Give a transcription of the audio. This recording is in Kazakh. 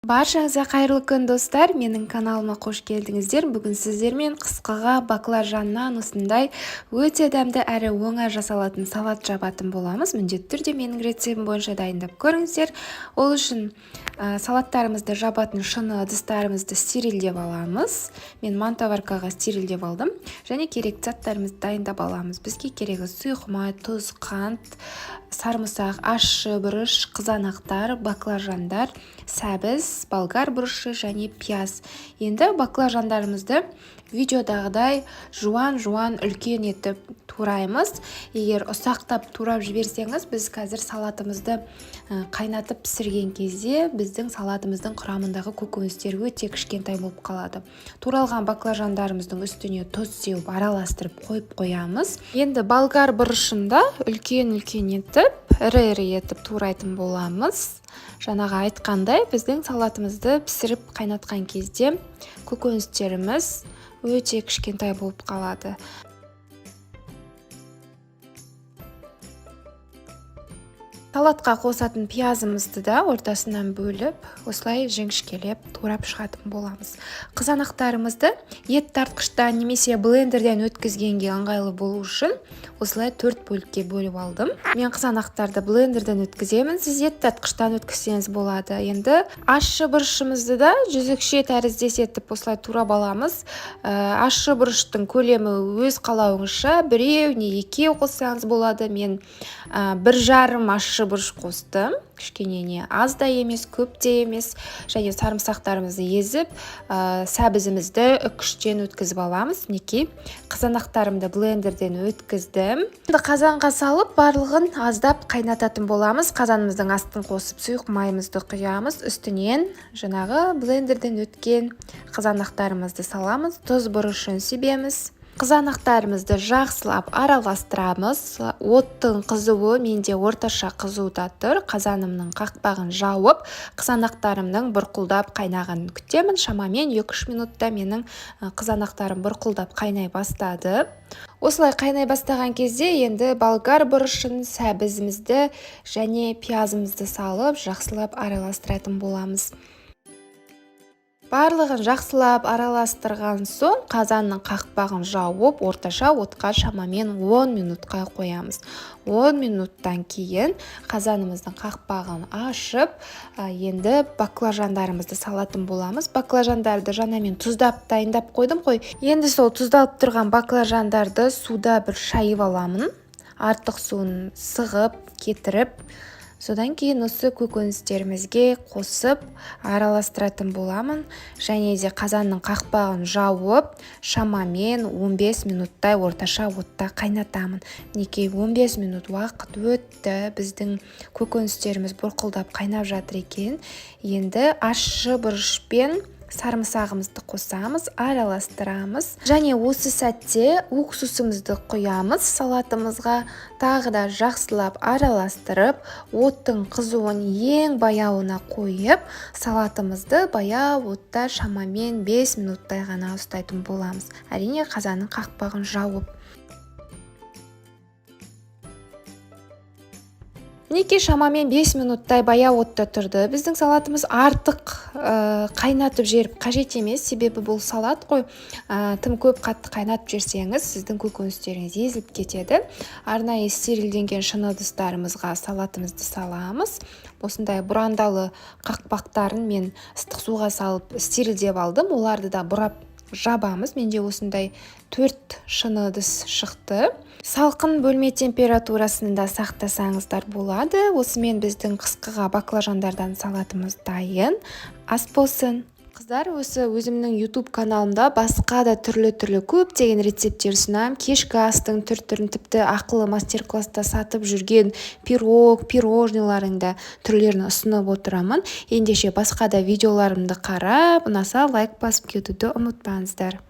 Баршаңызға қайырлы күн достар, менің каналыма қош келдіңіздер. Бүгін сіздермен қысқаға баклажаннан осындай өте дәмді әрі оңай жасалатын салат жабатын боламыз. Міндетті түрде менің рецептім бойынша дайындап көріңіздер. Ол үшін салаттарымызды жабатын шыны ыдыстарымызды стерильдеп аламыз. Мен мантоваркаға стерильдеп алдым. Және керекті заттарымызды дайындап аламыз. Бізге керегі сұйық май, тұз, қант, сарымсақ, ащы бұрыш, қызанақтар, баклажандар, сәбіз, болгар бұрышы және пияз. Енді баклажандарымызды видеодағыдай жуан үлкен етіп тураймыз. Егер ұсақтап турап жіберсеңіз, біз қазір салатымызды қайнатып пісірген кезде біздің салатымыздың құрамындағы көкөністер өте кішкентай болып қалады. Туралған баклажандарымыздың үстіне тұз сеуіп араластырып қойып қоямыз. Енді болгар бұрышында үлкен етіп, ірі етіп турайтын боламыз. Жаңаға айтқандай, біздің салатымызды пісіріп қайнатқан кезде көкөністеріміз өте кішкентай болып қалады. Салатқа қосатын пиязымызды да ортасынан бөліп, осылай жіңішкелеп турап шығатын боламыз. Қызанақтарымызды ет тартқышта немесе блендерден өткізгенге ыңғайлы болу үшін осылай 4 бөлікке бөліп алдым. Мен қызанақтарды блендерден өткіземін, сіз ет тартқыштан өткізсеңіз болады. Енді ащы бұрышымызды да жүзікше тәріздес етіп осылай турап аламыз. Ащы бұрыштың көлемі өз қалауыңызша, біреу не екеу қоссаңыз болады. Мен 1,5 ащы бұрыш қостым. Кішкене не аз да емес, көп те емес. Және сарымсақтарымызды езіп, сәбізімізді үккіштен өткізіп аламыз. Мінекей, қызанақтарымды блендерден өткіздім. Енді қазанға салып, барлығын аздап қайнататын боламыз. Қазанымыздың астын қосып, сұйық майымызды құямыз. Үстінен жаңағы блендерден өткен қызанақтарымызды саламыз. Тұз бұрышын себеміз. Қызанақтарымызды жақсылап араластырамыз. Оттың қызуы менде орташа қызуда тұр. Қазанымның қақпағын жауып, қызанақтарымның бұрқылдап қайнағанын күтемін. Шамамен 2-3 минутта менің қызанақтарым бұрқылдап қайнай бастады. Осылай қайнай бастаған кезде енді болгар бұрышын, сәбізімізді және пиязымызды салып, жақсылап араластыратын боламыз. Барлығын жақсылап араластырған соң қазанның қақпағын жауып, орташа отқа шамамен 10 минутқа қоямыз. 10 минуттан кейін қазанымыздың қақпағын ашып, енді баклажандарымызды салатын боламыз. Баклажандарды жаңа мен тұздап дайындап қойдым ғой. Енді сол тұздалып тұрған баклажандарды суда бір шайып аламын. Артық суын сығып, кетіріп, содан кейін осы көкөністерімізге қосып араластыратын боламын. Және де қазанның қақпағын жауып, шамамен 15 минуттай орташа отта қайнатамын. Мінекей 15 минут уақыт өтті, біздің көкөністеріміз бұрқылдап қайнап жатыр екен. Енді ащы бұрышпен сарымсағымызды қосамыз, араластырамыз. Және осы сәтте уксусымызды құямыз. Салатымызға тағы да жақсылап араластырып, оттың қызуын ең баяуына қойып, салатымызды баяу отта шамамен 5 минуттай ғана ұстайтын боламыз. Әрине қазанның қақпағын жауып. Мінекей шамамен 5 минуттай баяу отта тұрды. Біздің салатымыз артық қайнатып жіберіп қажет емес, себебі бұл салат қой. Тым көп қатты қайнатып жіберсеңіз, сіздің көкөністеріңіз езіліп кетеді. Арнайы стерильденген шыны ыдыстарымызға салатымызды саламыз. Осындай бұрандалы қақпақтарын мен ыстық суға салып стерильдеп алдым. Оларды да бұрап жабамыз. Менде осындай 4 шыны ыдыс шықты. Салқын бөлме температурасында сақтасаңыздар болады. Осымен біздің қысқаға баклажандардан салатымыз дайын. Ас болсын. Қыздар, осы өзімнің YouTube каналымда басқа да түрлі көптеген рецепттер ұсынамын. Кешкі астың түр-түрін, тіпті ақылы мастер-класста сатып жүрген пирог, пирожниларында түрлерін ұсынып отырамын. Ендеше басқа да видеоларымды қарап, ұнаса лайк басып кетуді ұмытпаңыздар.